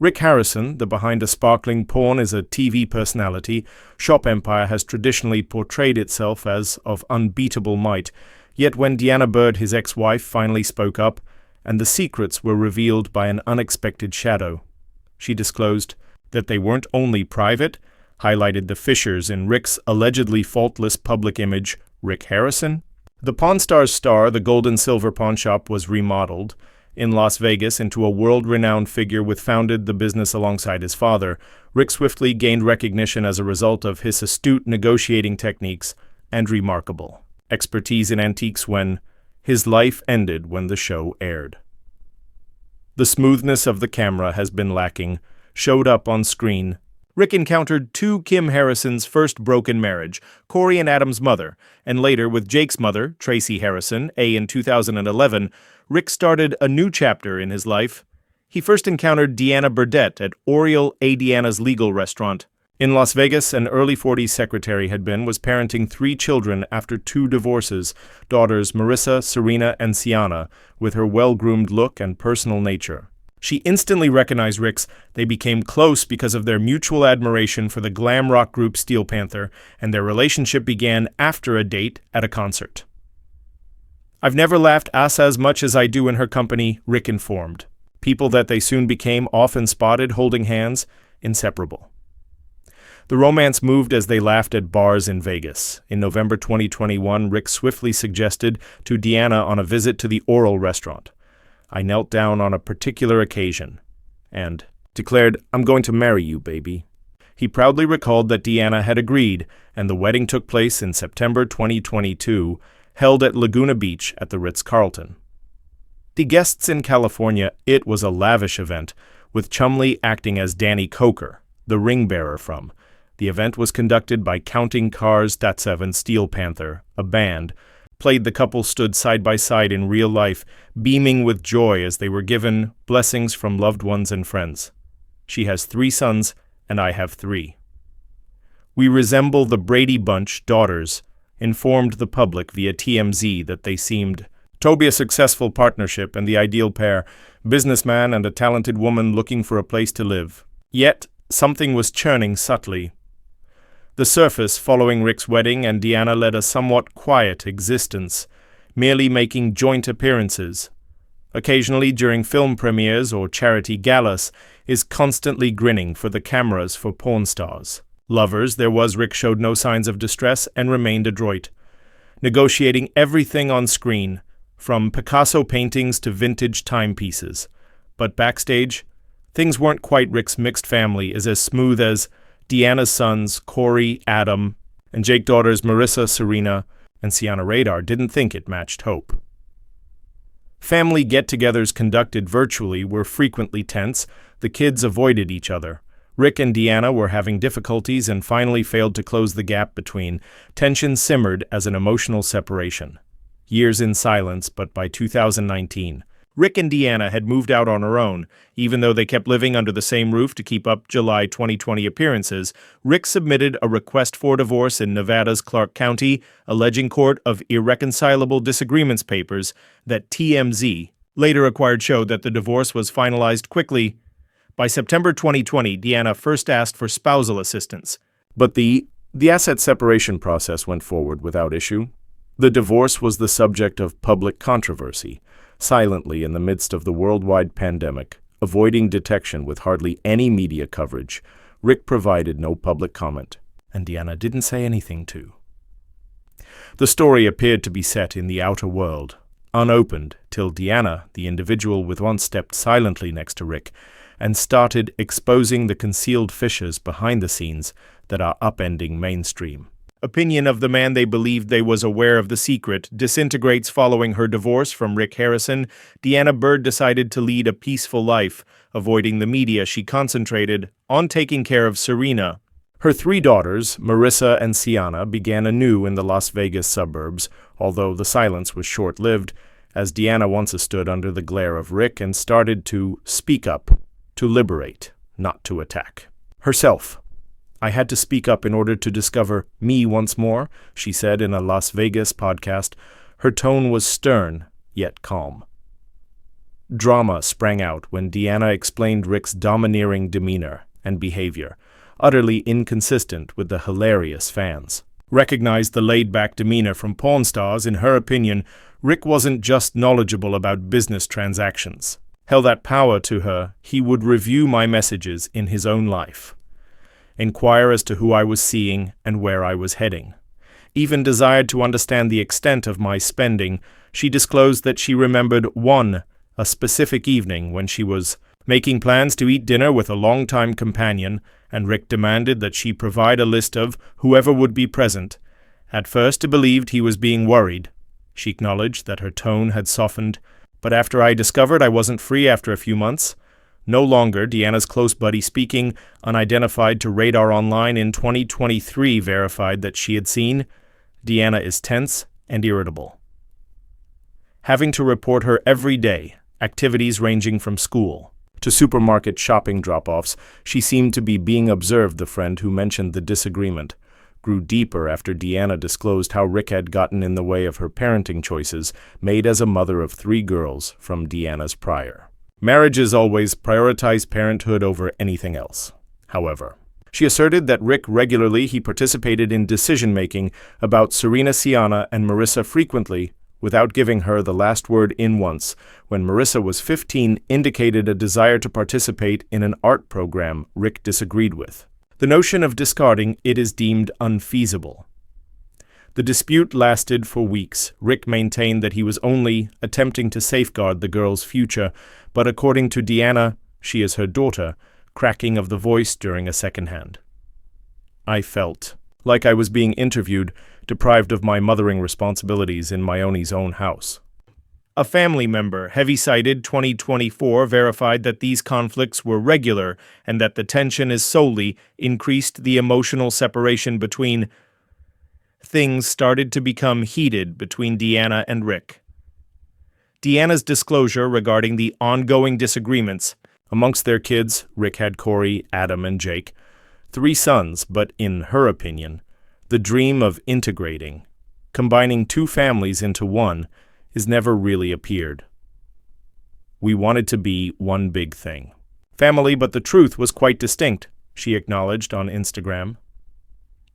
Rick Harrison, the behind-a-sparkling pawn, is a TV personality. Shop Empire has traditionally portrayed itself as of unbeatable might. Yet when Deanna Bird, his ex-wife, finally spoke up, and the secrets were revealed by an unexpected shadow, she disclosed that they weren't only private, highlighted the fissures in Rick's allegedly faultless public image. Rick Harrison? The Pawn Stars star, the gold and silver pawn shop, was remodeled in Las Vegas into a world-renowned figure with founded the business alongside his father. Rick swiftly gained recognition as a result of his astute negotiating techniques and remarkable expertise in antiques when his life ended when the show aired. The smoothness of the camera has been lacking, showed up on screen. Rick encountered two Kim Harrison's first broken marriage, Corey and Adam's mother, and later with Jake's mother, Tracy Harrison, in 2011, Rick started a new chapter in his life. He first encountered Deanna Burdett at Oriole A. Deanna's Legal Restaurant. In Las Vegas, an early 40s secretary was parenting 3 children after 2 divorces, daughters Marissa, Serena, and Sienna, with her well-groomed look and personal nature. She instantly recognized Rick's. They became close because of their mutual admiration for the glam rock group Steel Panther, and their relationship began after a date at a concert. "I've never laughed as much as I do in her company," Rick informed. People that they soon became often spotted holding hands, inseparable. The romance moved as they laughed at bars in Vegas. In November 2021, Rick swiftly suggested to Deanna on a visit to the Oriole restaurant, "I knelt down on a particular occasion," and declared, "I'm going to marry you, baby." He proudly recalled that Deanna had agreed, and the wedding took place in September 2022, held at Laguna Beach at the Ritz-Carlton. The guests in California, it was a lavish event, with Chumlee acting as Danny Coker, the ring-bearer from. The event was conducted by Counting Cars .7 Steel Panther, a band. The couple stood side by side in real life, beaming with joy as they were given blessings from loved ones and friends. "She has 3 sons, and I have 3. We resemble the Brady Bunch daughters," informed the public via TMZ that they seemed to be a successful partnership and the ideal pair, businessman and a talented woman looking for a place to live. Yet, something was churning subtly. The surface following Rick's wedding, and Deanna led a somewhat quiet existence, merely making joint appearances. Occasionally during film premieres or charity galas, is constantly grinning for the cameras for porn stars. Lovers, Rick showed no signs of distress and remained adroit, negotiating everything on screen, from Picasso paintings to vintage timepieces. But backstage, things weren't quite. Rick's mixed family is as smooth as Deanna's sons, Corey, Adam, and Jake's daughters Marissa, Serena, and Sienna Radar didn't think it matched hope. Family get-togethers conducted virtually were frequently tense. The kids avoided each other. Rick and Deanna were having difficulties and finally failed to close the gap between. Tension simmered as an emotional separation. Years in silence, but by 2019, Rick and Deanna had moved out on her own. Even though they kept living under the same roof to keep up July 2020 appearances, Rick submitted a request for divorce in Nevada's Clark County, alleging court of irreconcilable disagreements papers that TMZ later acquired showed that the divorce was finalized quickly. By September 2020, Deanna first asked for spousal assistance, but the asset separation process went forward without issue. The divorce was the subject of public controversy. Silently in the midst of the worldwide pandemic, avoiding detection with hardly any media coverage, Rick provided no public comment, and Deanna didn't say anything too. The story appeared to be set in the outer world, unopened, till Deanna, the individual with one, stepped silently next to Rick and started exposing the concealed fissures behind the scenes that are upending mainstream. Opinion of the man they believed they was aware of the secret disintegrates following her divorce from Rick Harrison. Deanna Bird decided to lead a peaceful life. Avoiding the media, she concentrated on taking care of Serena. Her 3 daughters, Marissa and Sienna, began anew in the Las Vegas suburbs, although the silence was short-lived, as Deanna once stood under the glare of Rick and started to speak up, to liberate, not to attack. Herself. "I had to speak up in order to discover me once more," she said in a Las Vegas podcast. Her tone was stern, yet calm. Drama sprang out when Deanna explained Rick's domineering demeanor and behavior, utterly inconsistent with the hilarious fans. Recognized the laid-back demeanor from Pawn Stars, in her opinion, Rick wasn't just knowledgeable about business transactions. Held that power to her, he would review my messages in his own life, inquire as to who I was seeing and where I was heading. Even desired to understand the extent of my spending. She disclosed that she remembered a specific evening when she was making plans to eat dinner with a longtime companion, and Rick demanded that she provide a list of whoever would be present. At first, I believed he was being worried. She acknowledged that her tone had softened, but after I discovered I wasn't free after a few months, no longer Deanna's close buddy speaking, unidentified to Radar Online in 2023 verified that she had seen, Deanna is tense and irritable. Having to report her every day, activities ranging from school to supermarket shopping drop-offs, she seemed to be being observed. The friend who mentioned the disagreement grew deeper after Deanna disclosed how Rick had gotten in the way of her parenting choices made as a mother of 3 girls from Deanna's prior marriages. Always prioritized parenthood over anything else. However, she asserted that Rick regularly participated in decision-making about Serena Siana and Marissa frequently, without giving her the last word. In once, when Marissa was 15, indicated a desire to participate in an art program Rick disagreed with. The notion of discarding it is deemed unfeasible. The dispute lasted for weeks. Rick maintained that he was only attempting to safeguard the girl's future, but according to Deanna, she is her daughter, cracking of the voice during a second hand. I felt like I was being interviewed, deprived of my mothering responsibilities in Maioni's own house. A family member, Heavy-Sided 2024, verified that these conflicts were regular and that the tension is solely increased. The emotional separation between things started to become heated between Deanna and Rick. Deanna's disclosure regarding the ongoing disagreements amongst their kids. Rick had Corey, Adam, and Jake, 3 sons, but in her opinion, the dream of integrating, combining 2 families into one, has never really appeared. We wanted to be one big thing. Family, but the truth was quite distinct, she acknowledged on Instagram.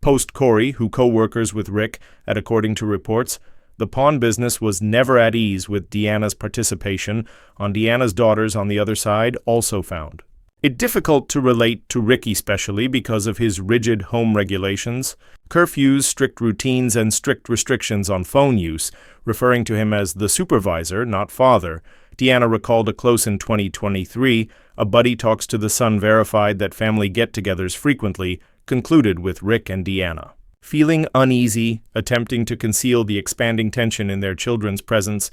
Post Corey, who co-workers with Rick, according to reports, the pawn business was never at ease with Deanna's participation. On Deanna's daughters on the other side also found it difficult to relate to Rick, especially because of his rigid home regulations, curfews, strict routines, and strict restrictions on phone use, referring to him as the supervisor, not father. Deanna recalled a close in 2023, a buddy talks to the son verified that family get-togethers frequently concluded with Rick and Deanna feeling uneasy, attempting to conceal the expanding tension in their children's presence.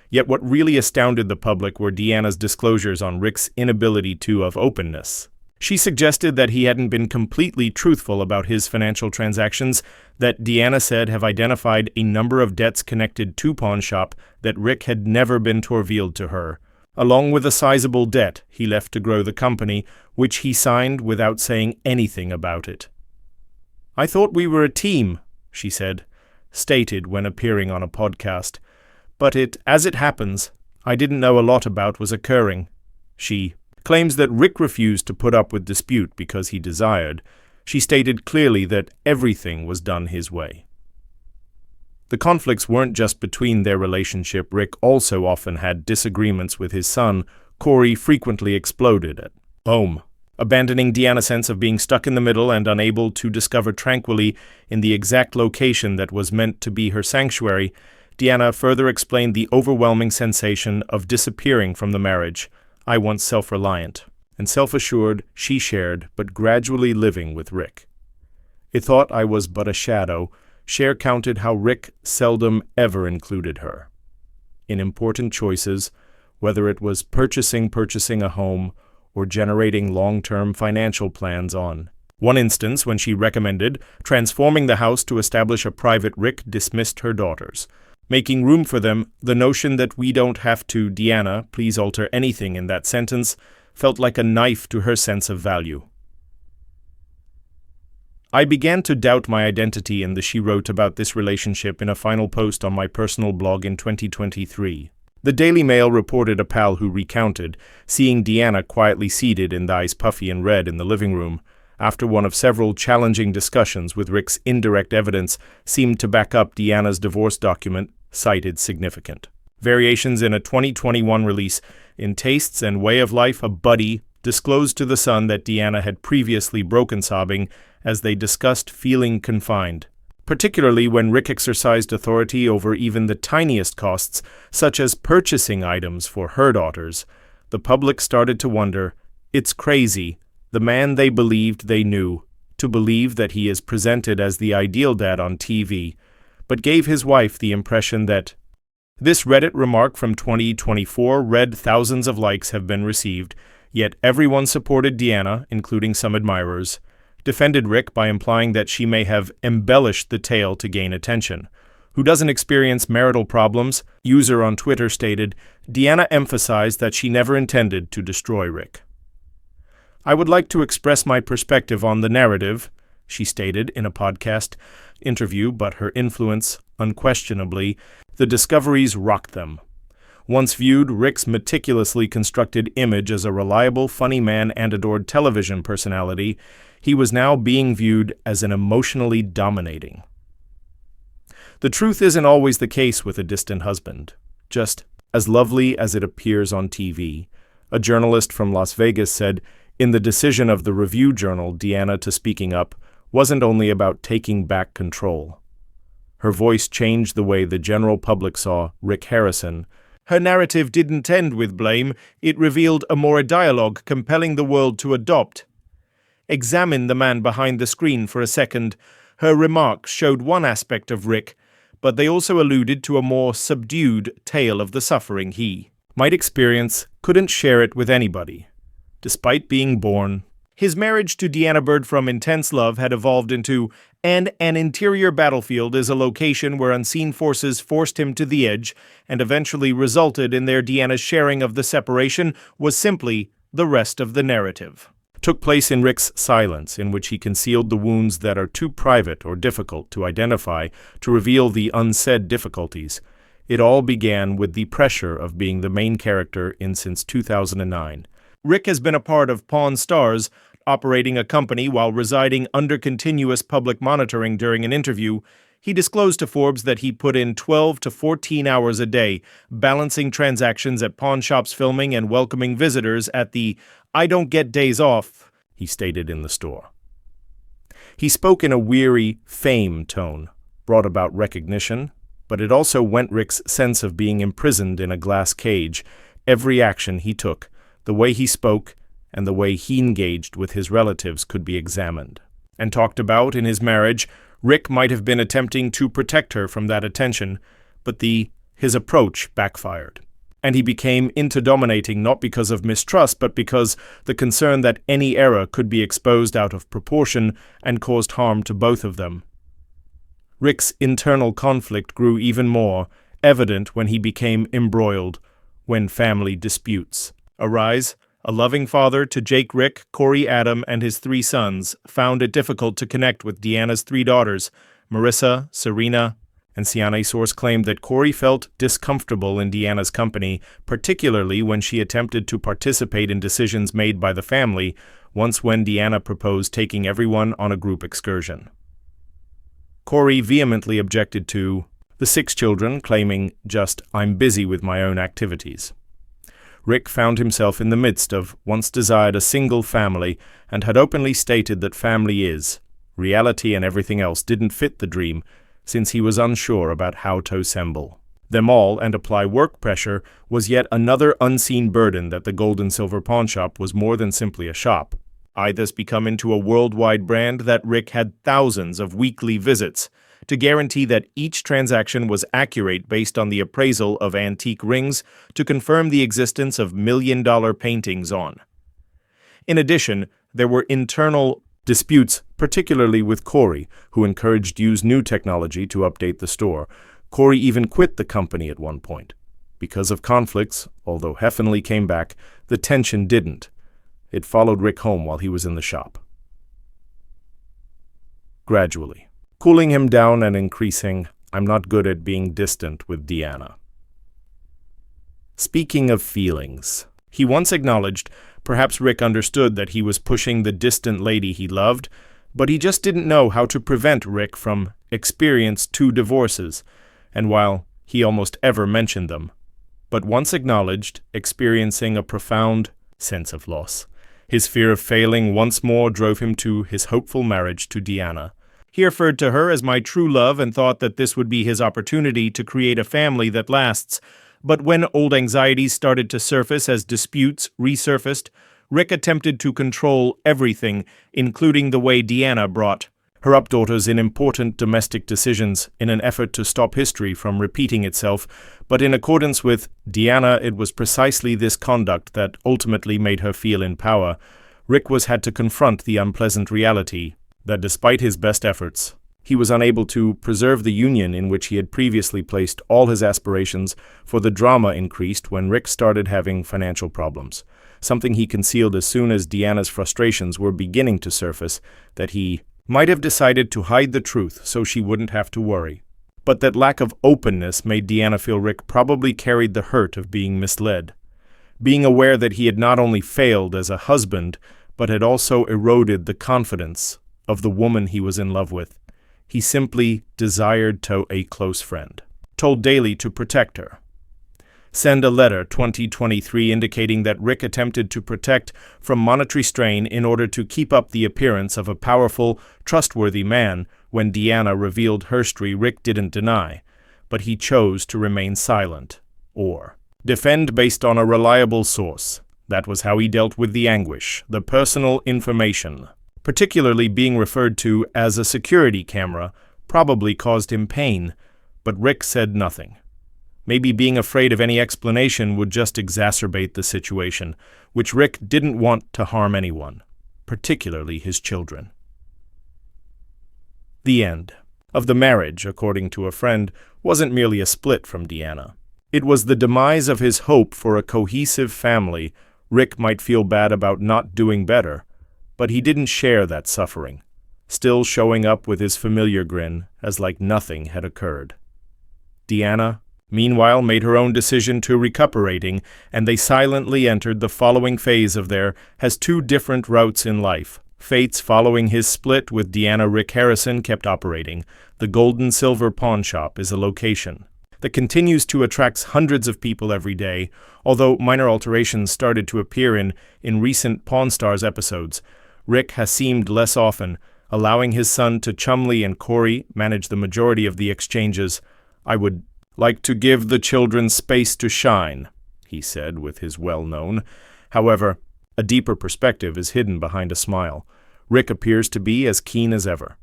Yet what really astounded the public were Deanna's disclosures on Rick's inability of openness. She suggested that he hadn't been completely truthful about his financial transactions, that Deanna said have identified a number of debts connected to pawn shop that Rick had never been revealed to her, along with a sizable debt he left to grow the company, which he signed without saying anything about it. I thought we were a team, she stated when appearing on a podcast. But as it happens, I didn't know a lot about was occurring. She claims that Rick refused to put up with dispute because he desired. She stated clearly that everything was done his way. The conflicts weren't just between their relationship. Rick also often had disagreements with his son. Corey frequently exploded at home, abandoning Deanna's sense of being stuck in the middle and unable to discover tranquilly in the exact location that was meant to be her sanctuary. Deanna further explained the overwhelming sensation of disappearing from the marriage. I once self-reliant and self-assured, she shared, but gradually living with Rick. It thought I was but a shadow. Cher counted how Rick seldom ever included her in important choices, whether it was purchasing a home or generating long-term financial plans on. One instance when she recommended transforming the house to establish a private, Rick dismissed her daughters, making room for them. The notion that we don't have to, Deanna, please alter anything in that sentence, felt like a knife to her sense of value. I began to doubt my identity she wrote about this relationship in a final post on my personal blog in 2023. The Daily Mail reported a pal who recounted seeing Deanna quietly seated in the eyes puffy and red in the living room after one of several challenging discussions with Rick's indirect evidence seemed to back up Deanna's divorce document, cited significant. Variations in a 2021 release in Tastes and Way of Life, a buddy disclosed to The Sun that Deanna had previously broken sobbing as they discussed feeling confined, particularly when Rick exercised authority over even the tiniest costs, such as purchasing items for her daughters. The public started to wonder, it's crazy, the man they believed they knew, to believe that he is presented as the ideal dad on TV, but gave his wife the impression that. This Reddit remark from 2024 read thousands of likes have been received, yet everyone supported Deanna, including some admirers, defended Rick by implying that she may have embellished the tale to gain attention. Who doesn't experience marital problems? User on Twitter stated, Deanna emphasized that she never intended to destroy Rick. I would like to express my perspective on the narrative, she stated in a podcast interview, but her influence, unquestionably, the discoveries rocked them. Once viewed Rick's meticulously constructed image as a reliable, funny man and adored television personality, he was now being viewed as an emotionally dominating. The truth isn't always the case with a distant husband, just as lovely as it appears on TV. A journalist from Las Vegas said, in the decision of the Review Journal, Deanna to speaking up wasn't only about taking back control. Her voice changed the way the general public saw Rick Harrison. Her narrative didn't end with blame, it revealed a dialogue compelling the world to adopt. Examine the man behind the screen for a second. Her remarks showed one aspect of Rick, but they also alluded to a more subdued tale of the suffering he might experience, couldn't share it with anybody. Despite being born, his marriage to Deanna Bird from intense love had evolved into an interior battlefield is a location where unseen forces forced him to the edge and eventually resulted in their Deanna's sharing of the separation was simply the rest of the narrative. Took place in Rick's silence, in which he concealed the wounds that are too private or difficult to identify to reveal the unsaid difficulties. It all began with the pressure of being the main character in since 2009. Rick has been a part of Pawn Stars, operating a company while residing under continuous public monitoring. During an interview, he disclosed to Forbes that he put in 12 to 14 hours a day, balancing transactions at pawn shops, filming, and welcoming visitors at the I don't get days off, he stated in the store. He spoke in a weary fame tone, brought about recognition, but it also went Rick's sense of being imprisoned in a glass cage. Every action he took, the way he spoke, and the way he engaged with his relatives could be examined and talked about. In his marriage, Rick might have been attempting to protect her from that attention, but his approach backfired. And he became into dominating not because of mistrust, but because the concern that any error could be exposed out of proportion and caused harm to both of them. Rick's internal conflict grew even more evident when he became embroiled, when family disputes arise. A loving father to Jake, Rick, Corey, Adam, and his 3 sons found it difficult to connect with Deanna's 3 daughters, Marissa, Serena, and Sienna. A source claimed that Corey felt discomfortable in Deanna's company, particularly when she attempted to participate in decisions made by the family, once when Deanna proposed taking everyone on a group excursion. Corey vehemently objected to the 6 children, claiming just, I'm busy with my own activities. Rick found himself in the midst of once desired a single family and had openly stated that family is. Reality and everything else didn't fit the dream, since he was unsure about how to assemble them all and apply work pressure was yet another unseen burden that the Gold and Silver Pawn Shop was more than simply a shop. Thus become into a worldwide brand that Rick had thousands of weekly visits to guarantee that each transaction was accurate based on the appraisal of antique rings to confirm the existence of million-dollar paintings on. In addition, there were internal disputes, particularly with Corey, who encouraged use new technology to update the store. Corey even quit the company at one point. Because of conflicts, although Heffenly came back, the tension didn't. It followed Rick home while he was in the shop. Gradually, cooling him down and increasing, I'm not good at being distant with Deanna. Speaking of feelings, he once acknowledged perhaps Rick understood that he was pushing the distant lady he loved, but he just didn't know how to prevent Rick from experiencing 2 divorces, and while he almost ever mentioned them, but once acknowledged experiencing a profound sense of loss. His fear of failing once more drove him to his hopeful marriage to Deanna. He referred to her as my true love and thought that this would be his opportunity to create a family that lasts. But when old anxieties started to surface as disputes resurfaced, Rick attempted to control everything, including the way Deanna brought her updaughters in important domestic decisions in an effort to stop history from repeating itself, but in accordance with Deanna, it was precisely this conduct that ultimately made her feel in power. Rick had to confront the unpleasant reality that despite his best efforts, he was unable to preserve the union in which he had previously placed all his aspirations, for the drama increased when Rick started having financial problems, something he concealed as soon as Deanna's frustrations were beginning to surface, that he might have decided to hide the truth so she wouldn't have to worry. But that lack of openness made Deanna feel Rick probably carried the hurt of being misled. Being aware that he had not only failed as a husband, but had also eroded the confidence of the woman he was in love with, he simply desired to a close friend, told Daly to protect her. Send a letter 2023 indicating that Rick attempted to protect from monetary strain in order to keep up the appearance of a powerful, trustworthy man. When Deanna revealed her history, Rick didn't deny, but he chose to remain silent, or defend based on a reliable source. That was how he dealt with the anguish, the personal information, particularly being referred to as a security camera, probably caused him pain, but Rick said nothing. Maybe being afraid of any explanation would just exacerbate the situation, which Rick didn't want to harm anyone, particularly his children. The end of the marriage, according to a friend, wasn't merely a split from Deanna. It was the demise of his hope for a cohesive family. Rick might feel bad about not doing better, but he didn't share that suffering, still showing up with his familiar grin as like nothing had occurred. Deanna, meanwhile, made her own decision to recuperating, and they silently entered the following phase of their has 2 different routes in life. Fates following his split with Deanna. Rick Harrison kept operating. The Gold and Silver Pawn Shop is a location that continues to attract hundreds of people every day, although minor alterations started to appear in recent Pawn Stars episodes. Rick has seemed less often, allowing his son to Chumley and Corey manage the majority of the exchanges. I would like to give the children space to shine, he said with his well-known. However, a deeper perspective is hidden behind a smile. Rick appears to be as keen as ever.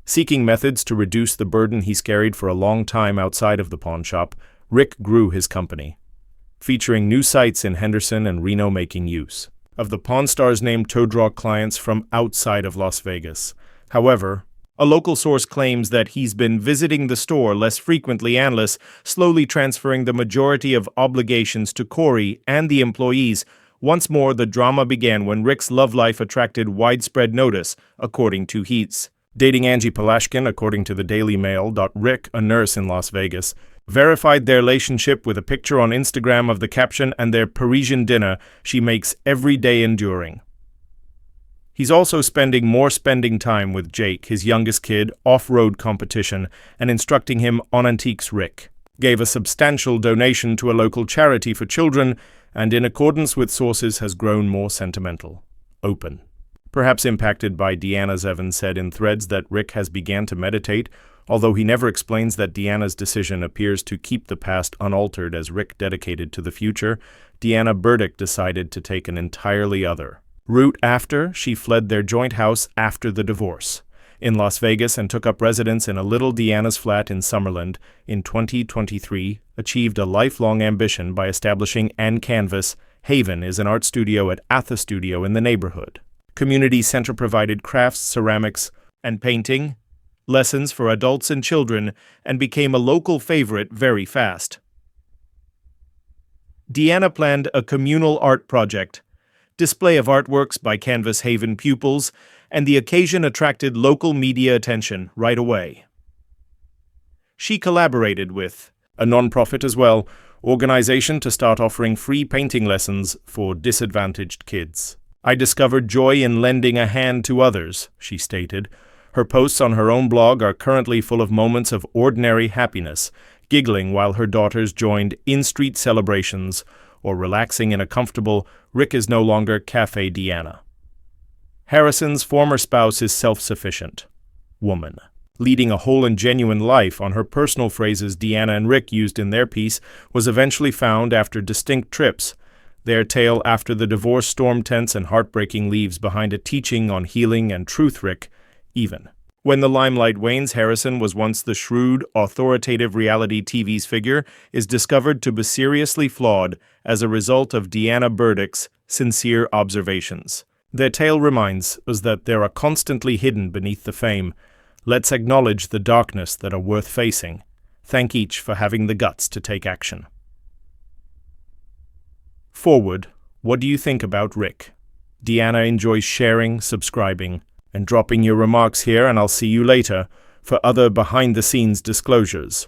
Seeking methods to reduce the burden he's carried for a long time outside of the pawn shop, Rick grew his company, featuring new sites in Henderson and Reno, making use of the Pawn Stars name to draw clients from outside of Las Vegas. However, a local source claims that he's been visiting the store less frequently and slowly transferring the majority of obligations to Corey and the employees. Once more, the drama began when Rick's love life attracted widespread notice, according to Heats. Dating Angie Palashkin, according to the Daily Mail. Rick, a nurse in Las Vegas, verified their relationship with a picture on Instagram of the caption and their Parisian dinner she makes every day enduring. He's also spending time with Jake, his youngest kid, off-road competition, and instructing him on antiques. Rick gave a substantial donation to a local charity for children, and in accordance with sources has grown more sentimental, open. Perhaps impacted by Deanna's, Evans said in threads that Rick has began to meditate, although he never explains that Deanna's decision appears to keep the past unaltered as Rick dedicated to the future. Deanna Burdick decided to take an entirely other route after she fled their joint house after the divorce in Las Vegas and took up residence in a little Deanna's flat in Summerlin. In 2023, achieved a lifelong ambition by establishing Ann Canvas. Haven is an art studio at Atha Studio in the neighborhood. Community center provided crafts, ceramics, and painting lessons for adults and children, and became a local favorite very fast. Deanna planned a communal art project, display of artworks by Canvas Haven pupils, and the occasion attracted local media attention right away. She collaborated with a nonprofit as well, organization to start offering free painting lessons for disadvantaged kids. "I discovered joy in lending a hand to others," she stated. Her posts on her own blog are currently full of moments of ordinary happiness, giggling while her daughters joined in-street celebrations or relaxing in a comfortable "Rick is no longer Cafe Deanna." Harrison's former spouse is self-sufficient. Woman. Leading a whole and genuine life, on her personal phrases Deanna and Rick used in their piece, was eventually found after distinct trips. Their tale after the divorce storm tense and heartbreaking leaves behind a teaching on healing and truth. Rick, even. When the limelight wanes, Harrison was once the shrewd, authoritative reality TV's figure, is discovered to be seriously flawed as a result of Deanna Burdick's sincere observations. Their tale reminds us that there are constantly hidden beneath the fame. Let's acknowledge the darkness that are worth facing. Thank each for having the guts to take action. Forward, what do you think about Rick? Deanna enjoys sharing, subscribing, and dropping your remarks here, and I'll see you later for other behind-the-scenes disclosures.